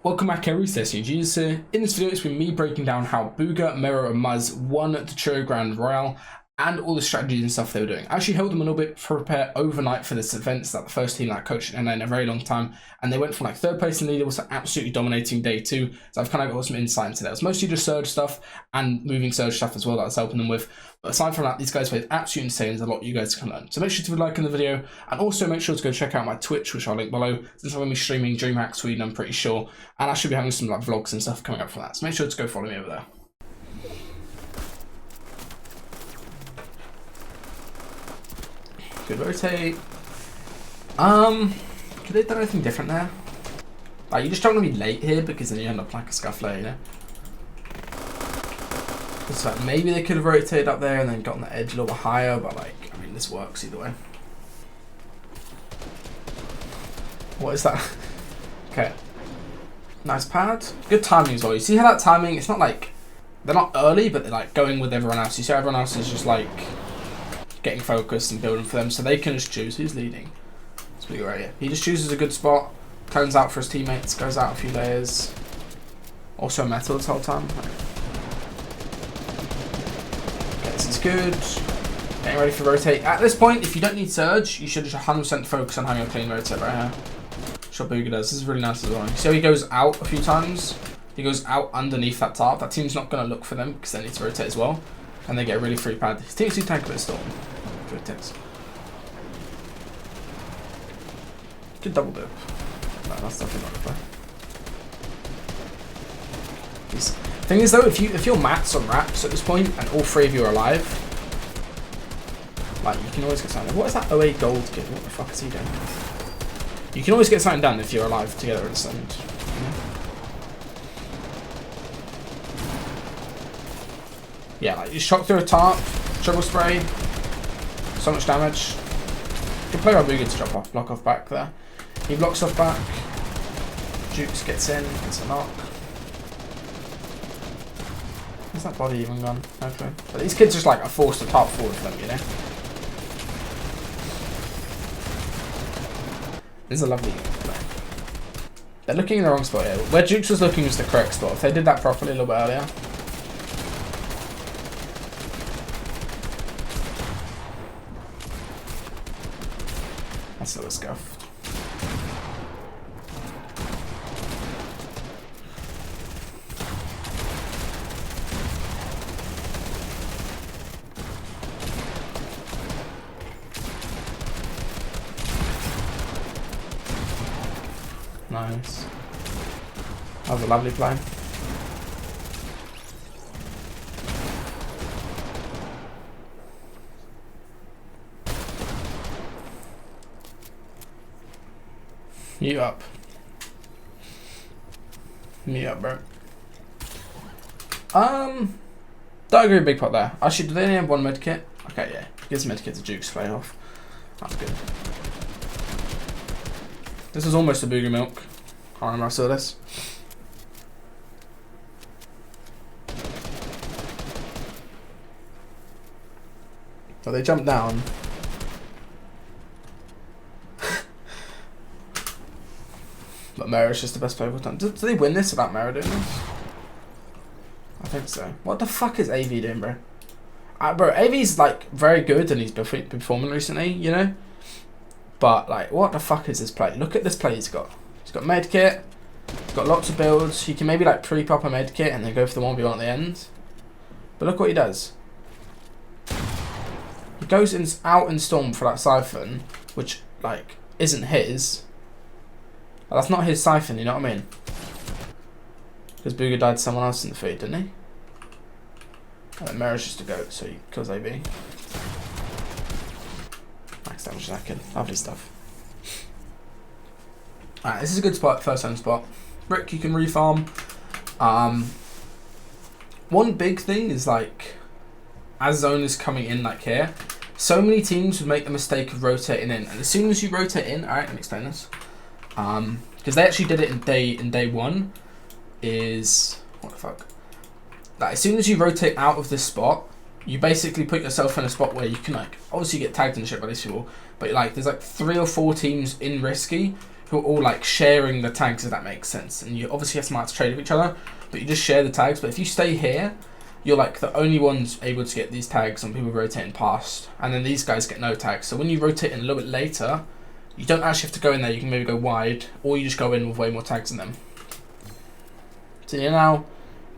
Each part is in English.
Welcome back everyone, DestinysJesus here. In this video it's been me breaking down how Bugha, Mero and Muzz won the Trio Grand Royale and all the strategies and stuff they were doing. I actually held them a little bit to prepare overnight for this event. It's like the first team that I coached in a very long time, and they went from like third place in the leader to absolutely dominating day two. So I've kind of got some insight into that. It was mostly just surge stuff and moving surge stuff as well that I was helping them with. But aside from that, these guys played absolutely insane. There's a lot you guys can learn. So make sure to like in the video, and also make sure to go check out my Twitch, which I'll link below, since I'm going to be streaming DreamHack Sweden, I'm pretty sure. And I should be having some like vlogs and stuff coming up from that. So make sure to go follow me over there. Good rotate. Could they have done anything different there? Like, you just don't want to be late here because then you end up like a scuffler, you know? It's like maybe they could have rotated up there and then gotten the edge a little bit higher, but like, I mean, this works either way. What is that? Okay. Nice pad. Good timing as well. You see how that timing, it's not like, they're not early, but they're like going with everyone else. You see how everyone else is just like getting focused and building for them, so they can just choose who's leading. It's pretty right here. He just chooses a good spot, turns out for his teammates, goes out a few layers. Also metal this whole time. Okay, this is good. Getting ready for rotate. At this point, if you don't need surge, you should just 100% focus on having a clean rotate right here. That's what Bugha does. This is really nice as well. So he goes out a few times. He goes out underneath that tarp. That team's not going to look for them because they need to rotate as well. And they get a really free pad. His team's too tank a bit of storm. Good tips. Good double dip. No, that's definitely not a play. Thing is though, if you're mats on wraps at this point and all three of you are alive, like you can always get something. What is that 08 gold kid? What the fuck is he doing? You can always get something done if you're alive together at this end. Yeah, like you shock through a tarp, triple spray, so much damage. Good play by Bugha to drop off, block off back there. He blocks off back. Dukezz gets in, gets a knock. Where's that body even gone? Okay. But these kids just like are forced to tarp forward for them, you know? This is a lovely play. They're looking in the wrong spot here. Where Dukezz was looking was the correct spot. If they did that properly a little bit earlier. That's a little scuffed. Nice. That was a lovely play. Mute up. Mute up, bro. Don't agree with big pot there. Actually, do they only have one med kit? Okay, yeah. Gives med kit to Dukezz play off. That's good. This is almost a Bugha milk. Can't remember I saw this. So they jumped down. But Mero's just the best player of all time. Do they win this without Mero doing this? I think so. What the fuck is AV doing, bro? Bro, AV's like very good and he's been performing recently, you know? But like, what the fuck is this play? Look at this play he's got. He's got medkit. He's got lots of builds. He can maybe like pre-pop a medkit and then go for the 1v1 at the end. But look what he does. He goes out in Storm for that Siphon, which like isn't his. That's not his Siphon, you know what I mean? Because Bugha died to someone else in the feed, didn't he? And Mero's just a goat, so he kills AB. Max damage that kid. Lovely stuff. Alright, this is a good spot, first home spot. Brick you can refarm. One big thing is like, as zone is coming in like here, so many teams would make the mistake of rotating in. And as soon as you rotate in, alright, let me explain this. Because they actually did it in day one, is what the fuck? Like as soon as you rotate out of this spot, you basically put yourself in a spot where you can like obviously get tagged and shit by these people, but like there's like 3 or 4 teams in risky who are all like sharing the tags, if that makes sense. And you obviously have to trade with each other, but you just share the tags. But if you stay here, you're like the only ones able to get these tags on people rotating past, and then these guys get no tags. So when you rotate in a little bit later, you don't actually have to go in there. You can maybe go wide, or you just go in with way more tags than them. So yeah, now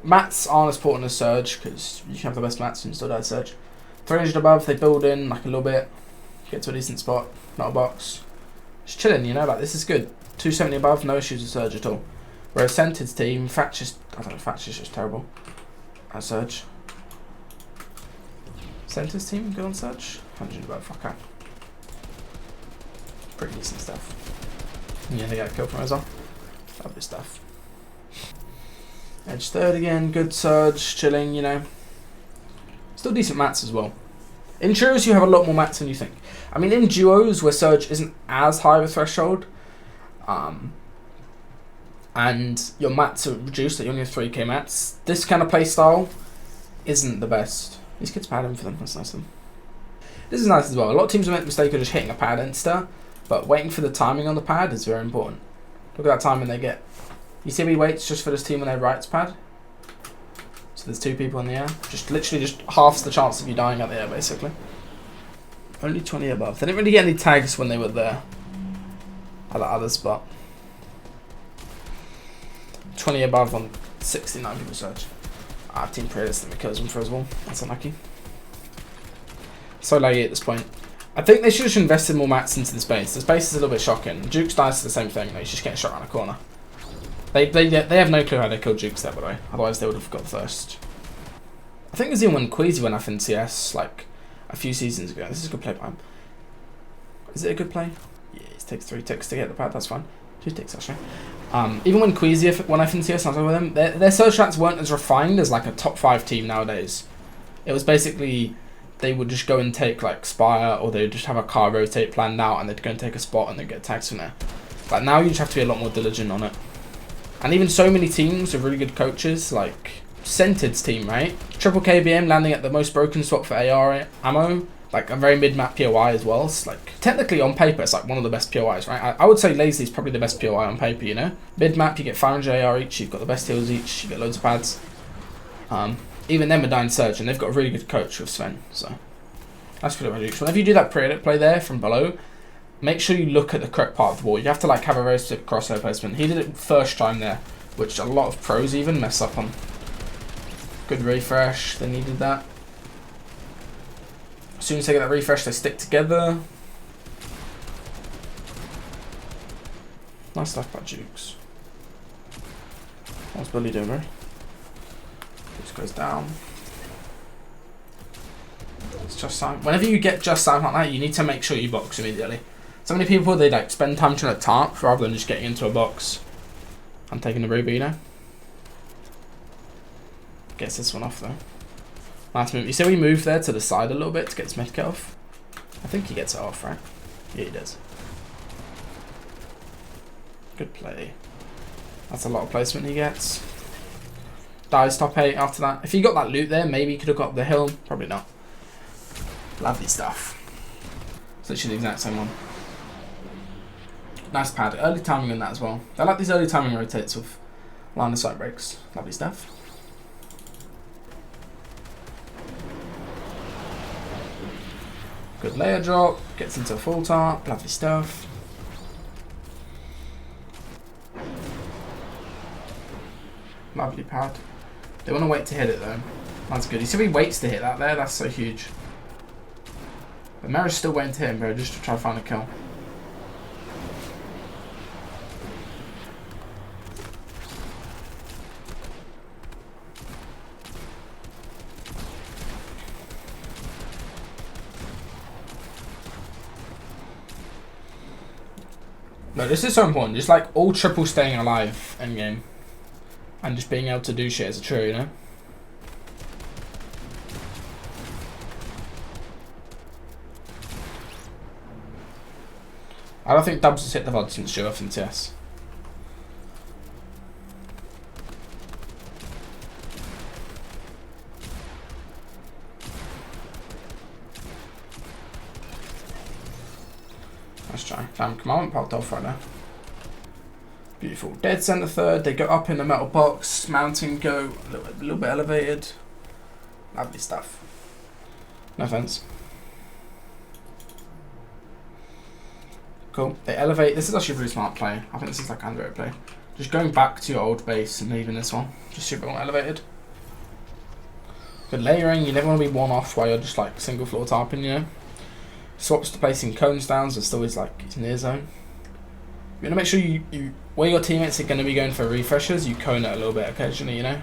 mats aren't as important as Surge, because you can have the best mats and still die Surge. 300 above, they build in like a little bit, get to a decent spot, not a box. Just chilling, you know, like this is good. 270 above, no issues with Surge at all. Whereas Cented's team, Thatcher's, I don't know, Thatcher's just terrible at Surge. Center's team good on Surge? 100 above, okay. Pretty decent stuff. Yeah, they got a kill from as well. Lovely stuff. Edge third again, good Surge, chilling, you know. Still decent mats as well. In trios, you have a lot more mats than you think. I mean, in duos, where Surge isn't as high of a threshold, and your mats are reduced, that you only have 3k mats, this kind of play style isn't the best. These kids pad in for them, that's nice of them. This is nice as well. A lot of teams make the mistake of just hitting a pad insta, but waiting for the timing on the pad is very important. Look at that timing they get. You see he waits just for this team when they rights pad? So there's 2 people in the air. Just literally just halves the chance of you dying out the air, basically. Only 20 above. They didn't really get any tags when they were there at that other spot. 20 above on 69 people Surge. I have team predators that kills them for as well. That's unlucky. So laggy at this point. I think they should have invested more mats into this base. This base is a little bit shocking. Jukes dies to the same thing. He's just getting shot around a corner. They have no clue how they killed Jukes there, by the way. Otherwise they would have got first. I think there's even when Queasy went off in CS like a few seasons ago. This is a good play by him. Is it a good play? Yeah, it takes 3 ticks to get the pad. That's fine. 2 ticks actually. Even when Queasy went off in CS, I was over them. Their Surge strats weren't as refined as like a top 5 team nowadays. It was basically they would just go and take like Spire, or they would just have a car rotate planned out, and they'd go and take a spot and then get tags from there. Like now, you just have to be a lot more diligent on it. And even so many teams with really good coaches, like Cented's team, right? Triple KBM landing at the most broken spot for AR ammo, like a very mid-map POI as well. It's like, technically on paper, it's like one of the best POIs, right? I would say Lazy's probably the best POI on paper, you know? Mid-map, you get 500 AR each, you've got the best heals each, you get loads of pads. Even them are dying Surge, and they've got a really good coach with Sven, so that's pretty much it. Whenever you do that pre-edit play there from below, make sure you look at the correct part of the wall. You have to like have a very specific crosshair placement. He did it first time there, which a lot of pros even mess up on. Good refresh, they needed that. As soon as they get that refresh, they stick together. Nice stuff by Jukes. What's Billy doing, bro? Just goes down. It's just time. Whenever you get just time like that, you need to make sure you box immediately. So many people, they like spend time trying to tarp rather than just getting into a box. I'm taking the ruby, you know. Gets this one off though. Nice move. You see we move there to the side a little bit to get his medkit off? I think he gets it off, right? Yeah, he does. Good play. That's a lot of placement he gets. Dies top 8 after that. If he got that loot there, maybe he could have got up the hill. Probably not. Lovely stuff. It's literally the exact same one. Nice pad. Early timing on that as well. I like these early timing rotates with line of sight breaks. Lovely stuff. Good layer drop. Gets into a full tarp. Lovely stuff. Lovely pad. They want to wait to hit it though. That's good. You see he waits to hit that there? That's so huge. But Mero's still waiting to hit him, bro, just to try to find a kill. No, this is so important. Just like all triple staying alive endgame. And just being able to do shit as a trio, you know? I don't think Dubs has hit the VOD since show off in TS. Let's try. Damn, come on, popped off right now. Beautiful. Dead centre third. They go up in the metal box. Mountain go a little bit elevated. Lovely stuff. No offense. Cool. They elevate. This is actually a really smart play. I think this is like an underrated play. Just going back to your old base and leaving this one. Just super well elevated. Good layering. You never want to be one off while you're just like single floor tarping, you know. Swaps to placing cones down, so it's always like it's near zone. You want to make sure you where your teammates are going to be going for refreshers, you cone it a little bit occasionally, you know.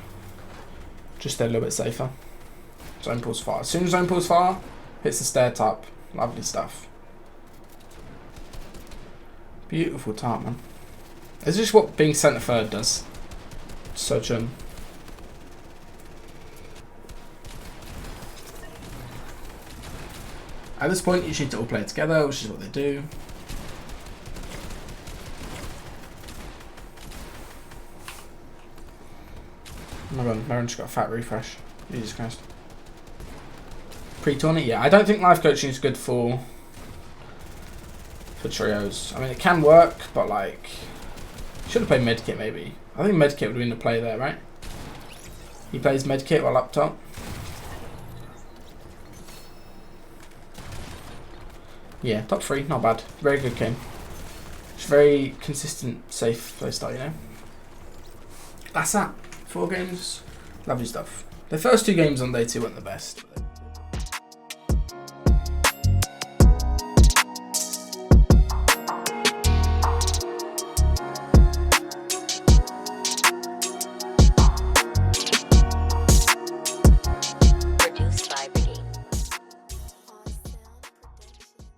Just a little bit safer. Zone pulls far. As soon as zone pulls far, hits the stair top. Lovely stuff. Beautiful tarp, man. It's just what being centre third does. Such At this point, you need to all play together, which is what they do. Oh my god, Mero just got a fat refresh. Jesus Christ. Pre-tournament? Yeah, I don't think live coaching is good for trios. I mean, it can work, but like, should have played medkit maybe. I think medkit would have been the play there, right? He plays medkit while up top. Yeah, top 3, not bad. Very good game. It's very consistent, safe playstyle, you know. That's that. 4 games. Lovely stuff. The first 2 games on day 2 weren't the best.